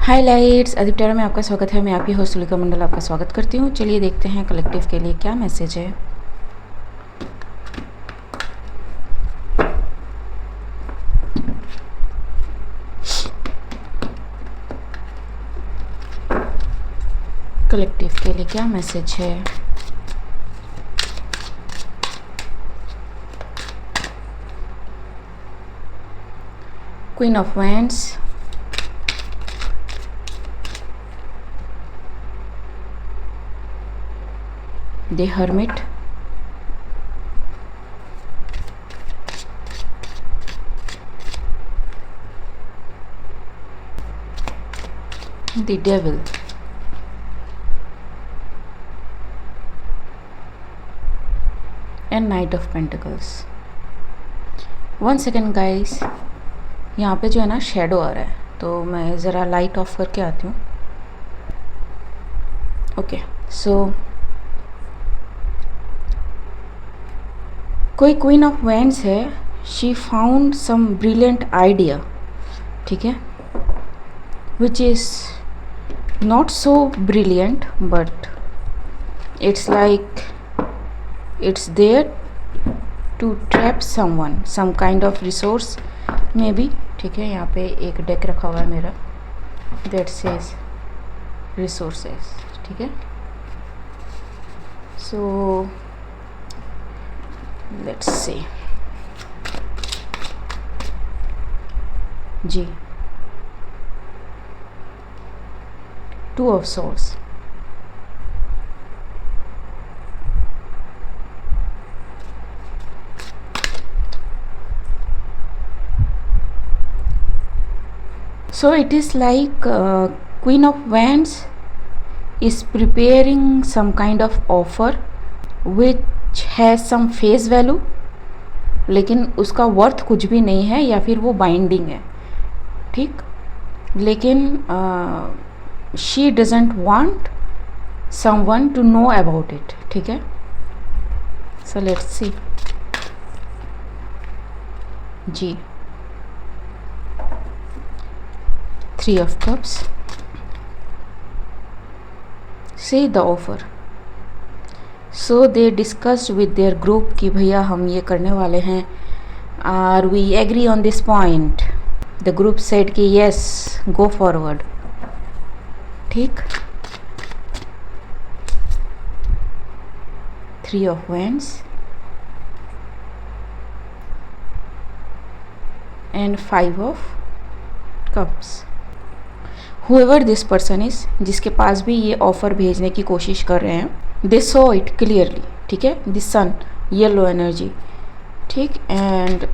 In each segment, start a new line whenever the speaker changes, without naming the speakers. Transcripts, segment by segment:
हाय lights, अधिप्टेरा में आपका स्वागत है। मैं आपकी होस्ट तुलिका मंडल आपका स्वागत करती हूँ। चलिए देखते हैं कलेक्टिव के लिए क्या मैसेज है। कलेक्टिव के लिए क्या मैसेज है। Queen of wands, the hermit, the devil, and night of pentacles. 1 second guys, यहाँ पे जो है ना शेडो आ रहा है, तो मैं ज़रा लाइट ऑफ करके आती हूँ। ओके, सो कोई क्वीन ऑफ वैंड्स है। She found some brilliant idea, ठीक है, which is not so brilliant but it's like it's there to trap someone, some kind of resource maybe, ठीक है। यहाँ पे एक डेक रखा हुआ है मेरा, दैट सेज रिसोर्सेस, ठीक है। सो लेट्स सी जी, 2 of swords, so it is like Queen of Wands is preparing some kind of offer which has some face value, लेकिन उसका वर्थ कुछ भी नहीं है या फिर वो बाइंडिंग है, ठीक। लेकिन she doesn't want someone to know about it, ठीक है। सो लेट्स सी जी, 3 of cups, say the offer. So they discussed with their group कि भैया हम ये करने वाले हैं, और we agree on this point. The group said कि yes, go forward, ठीक। 3 of wands and 5 of cups. Whoever this person is, जिसके पास भी ये ऑफ़र भेजने की कोशिश कर रहे हैं, they saw it clearly, ठीक है। The sun, yellow energy, ठीक, and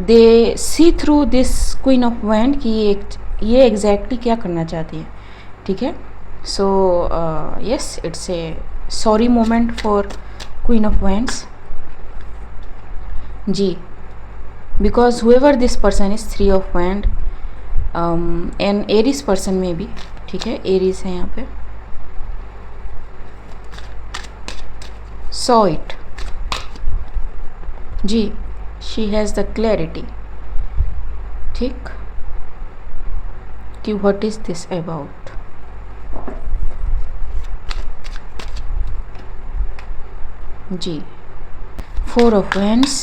they see through this queen of wand कि ये exactly क्या करना चाहती है, ठीक है। So yes, it's a sorry moment for queen of wands ji, because whoever this person is 3 of wand and Aries person में भी, ठीक है, Aries है यहाँ पे। saw it ji, she has the clarity, ठीक, कि what is this about। Ji, 4 of wands,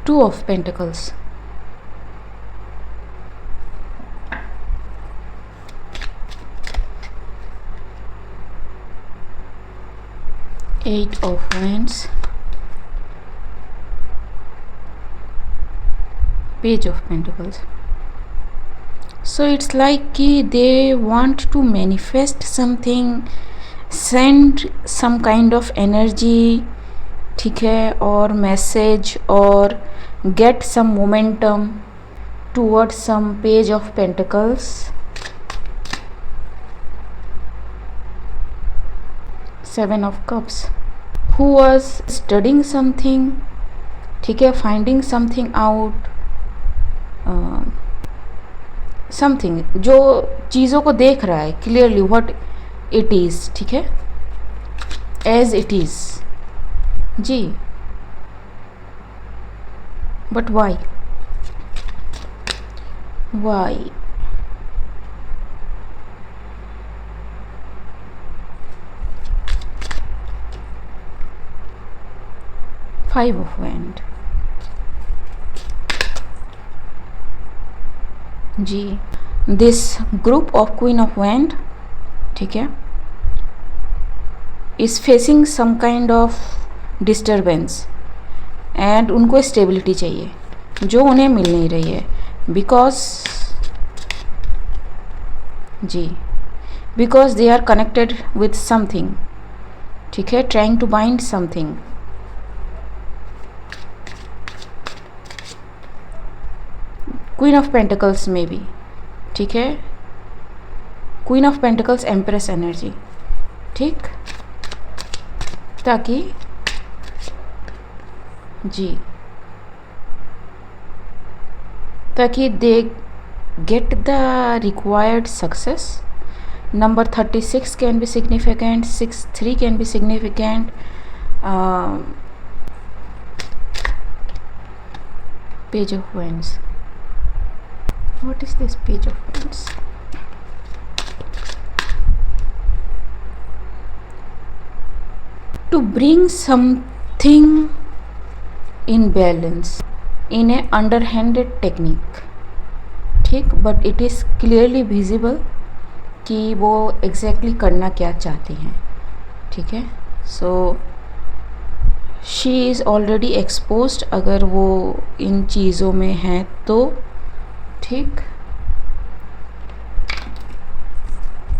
2 of pentacles, Eight of wands, Page of pentacles. So it's like कि they want to manifest something, send some kind of energy, ठीक है, और message, और get some momentum towards some Page of pentacles, 7 of cups, who was studying something, ठीक है, finding something out, something, जो चीज़ों को देख रहा है क्लियरली व्हाट इट इज़, ठीक है, एज इट इज़ जी। But why, why, five of wand जी। This group of queen of wand, ठीक है, is facing some kind of disturbance and उनको स्टेबिलिटी चाहिए जो उन्हें मिल नहीं रही है, बिकॉज जी, because they are connected with something, ठीक है, trying to bind something. Queen of pentacles में भी, ठीक है, queen of pentacles empress energy, ठीक, ताकि जी, ताकि they get the required success. Number 36 can be significant, 63 can be significant. Page of wands. What is this page of wands? To bring something in balance in a underhanded technique, ठीक, but it is clearly visible कि वो exactly करना क्या चाहती हैं, ठीक है। So she is already exposed अगर वो इन चीज़ों में है तो, ठीक।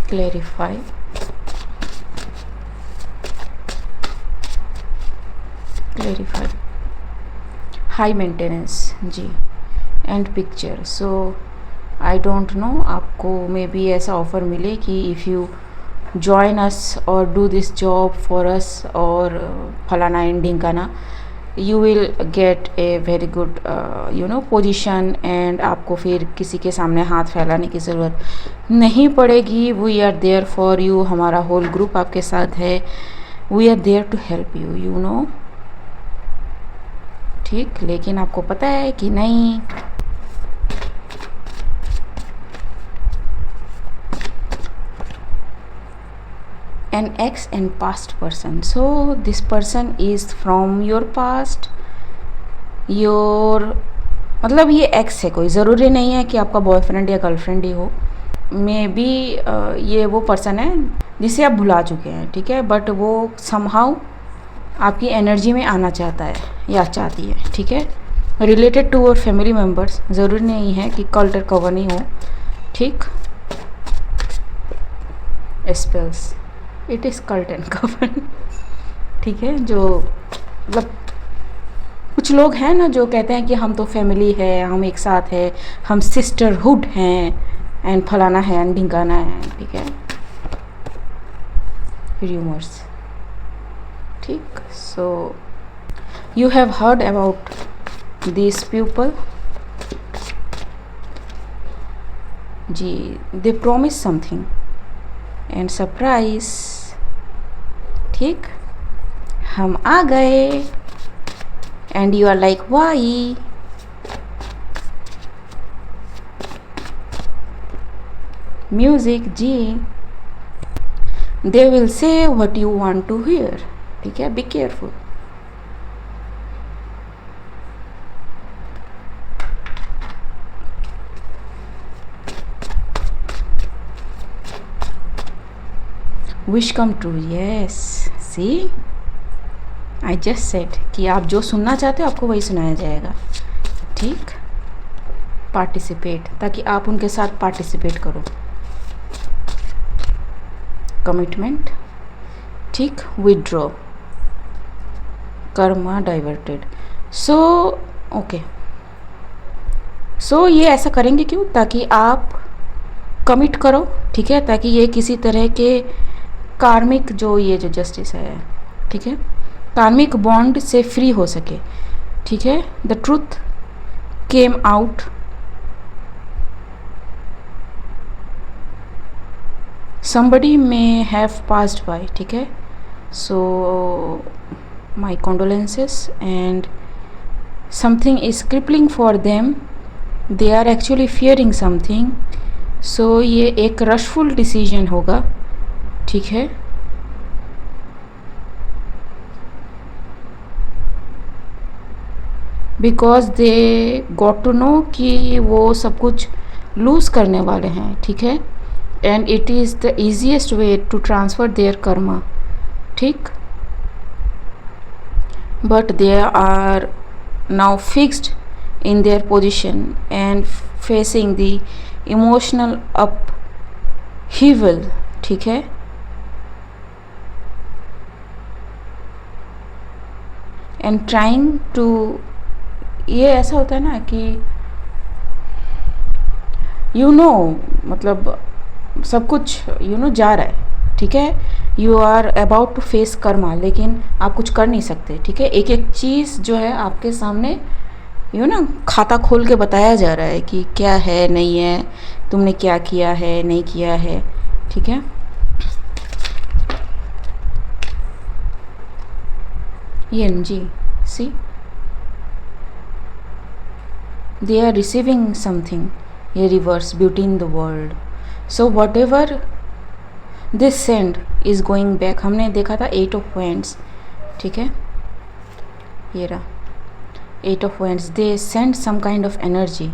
क्लैरिफाई, क्लैरिफाई, हाई मेंटेनेंस जी, and picture. So I don't know, आपको मे बी ऐसा ऑफ़र मिले कि if you join us or do this job for us or फलाना एंडिंग का ना, you will get a very good position and आपको फिर किसी के सामने हाथ फैलाने की ज़रूरत नहीं पड़ेगी। we are there for you, हमारा होल ग्रुप आपके साथ है, we are there to help you, you know, ठीक। लेकिन आपको पता है कि नहीं, an ex and past person, so this person is from your past, your मतलब ये एक्स है, कोई ज़रूरी नहीं है कि आपका बॉयफ्रेंड या गर्लफ्रेंड ही हो, मे बी ये वो पर्सन है जिसे आप भुला चुके हैं, ठीक है, बट वो समहाउ आपकी एनर्जी में आना चाहता है या चाहती है, ठीक है, रिलेटेड टू और फैमिली मेम्बर्स, ज़रूरी नहीं है कि कल्ट कवर नहीं हो, ठीक। Spells, it is cult and cover, ठीक है। जो मतलब कुछ लोग हैं ना जो कहते हैं कि हम तो फैमिली है, हम एक साथ है, हम सिस्टरहुड हैं एंड फलाना है एंड ढिंकाना है, ठीक है, र्यूमर्स, ठीक। So you have heard about this people जी, they promise something and surprise, ठीक, हम आ गए and you are like why, music जी, they will say what you want to hear, ठीक है, be careful. Wish come true, yes, see I just said कि आप जो सुनना चाहते हो आपको वही सुनाया जाएगा, ठीक। पार्टिसिपेट, ताकि आप उनके साथ पार्टिसिपेट करो। कमिटमेंट, ठीक। Withdraw, karma diverted, so okay, so ये ऐसा करेंगे क्यों, ताकि आप कमिट करो, ठीक है, ताकि ये किसी तरह के कार्मिक जो ये जो जस्टिस है, ठीक है, कार्मिक बॉन्ड से फ्री हो सके, ठीक है। The truth came out, somebody may have passed by, ठीक है, so my condolences and something is crippling for them they are actually fearing something, so ये एक रशफुल डिसीजन होगा, ठीक है। Because they got to know कि वो सब कुछ लूज़ करने वाले हैं, ठीक है। And it is the easiest way to transfer their karma, ठीक। But they are now fixed in their position and facing the emotional upheaval, ठीक है। and trying to, ये ऐसा होता है ना कि मतलब सब कुछ जा रहा है, ठीक है। You are about to face karma, लेकिन आप कुछ कर नहीं सकते, ठीक है। एक एक चीज़ जो है आपके सामने खाता खोल के बताया जा रहा है कि क्या है, नहीं है, तुमने क्या किया है, नहीं किया है, ठीक है। ये जी सी, दे आर रिसीविंग समथिंग, ये reverse beauty in the world. So what ever this send is going back. हमने देखा था 8 ऑफ वैंड्स, ठीक है, ये रहा 8 of wands. They send some kind of energy,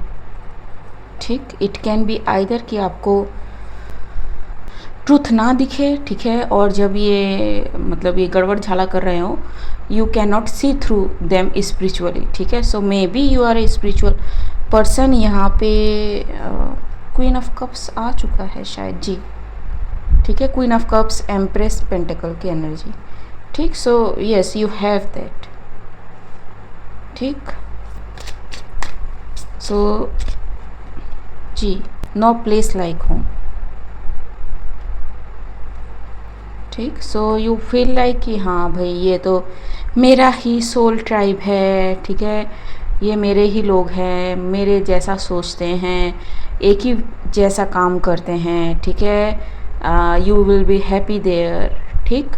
ठीक। इट कैन बी आइदर कि आपको ट्रूथ ना दिखे, ठीक है, और जब ये मतलब ये गड़बड़ झाला कर रहे हो, you can not see through them spiritually, ठीक है। So maybe you are a spiritual person. यहाँ पे क्वीन ऑफ कप्स आ चुका है शायद, जी, ठीक है। Queen of cups, empress pentacle की एनर्जी, ठीक। So yes, you have that, ठीक। सो जी, नो प्लेस लाइक होम, ठीक। सो यू फील लाइक कि हाँ भाई, ये तो मेरा ही सोल ट्राइब है, ठीक है, ये मेरे ही लोग हैं, मेरे जैसा सोचते हैं, एक ही जैसा काम करते हैं, ठीक है। You will be happy there, ठीक।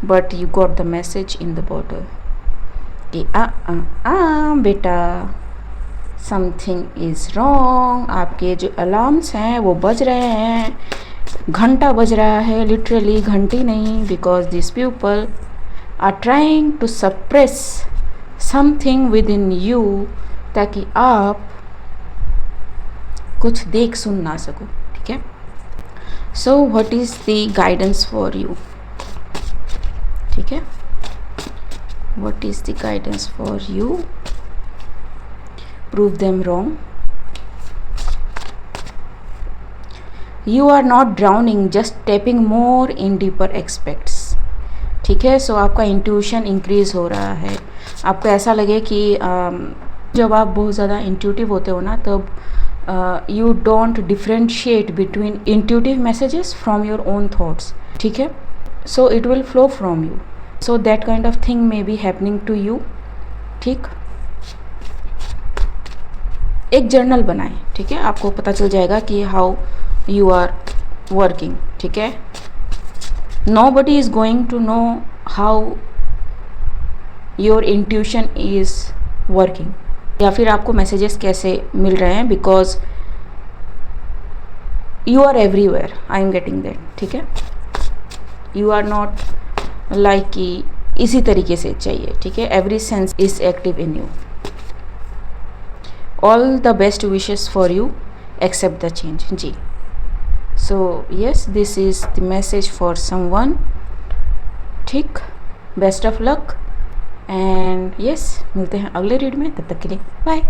But you got the message in the bottle कि बेटा, समथिंग इज़ रॉन्ग। आपके जो अलार्म्स हैं वो बज रहे हैं, घंटा बज रहा है, लिटरली घंटी नहीं, because this people are trying to suppress something within you, ताकि आप कुछ देख सुन ना सको, ठीक है। So what is the guidance for you, ठीक है। What is the guidance for you? Prove them wrong. You are not drowning, just tapping more in deeper aspects, ठीक है। सो आपका इंट्यूशन इंक्रीज हो रहा है। आपको ऐसा लगे कि जब आप बहुत ज़्यादा इंट्यूटिव होते हो ना, तब you don't differentiate between intuitive messages from your own thoughts, ठीक है। So it will flow from you, so that kind of thing may be happening to you, ठीक। एक जर्नल बनाएं, ठीक है, आपको पता चल जाएगा कि हाउ यू आर वर्किंग, ठीक है। Nobody is going to know how your intuition is working, या फिर आपको मैसेजेस कैसे मिल रहे हैं, because you are everywhere, I am getting that, ठीक है। यू आर नॉट लाइक कि इसी तरीके से चाहिए, ठीक है। Every sense is active in you. All the best wishes for you, accept the change, जी। So yes, this is the message for someone, ठीक। Best of luck and yes, मिलते हैं अगले रीड में, तब तक के लिए बाय।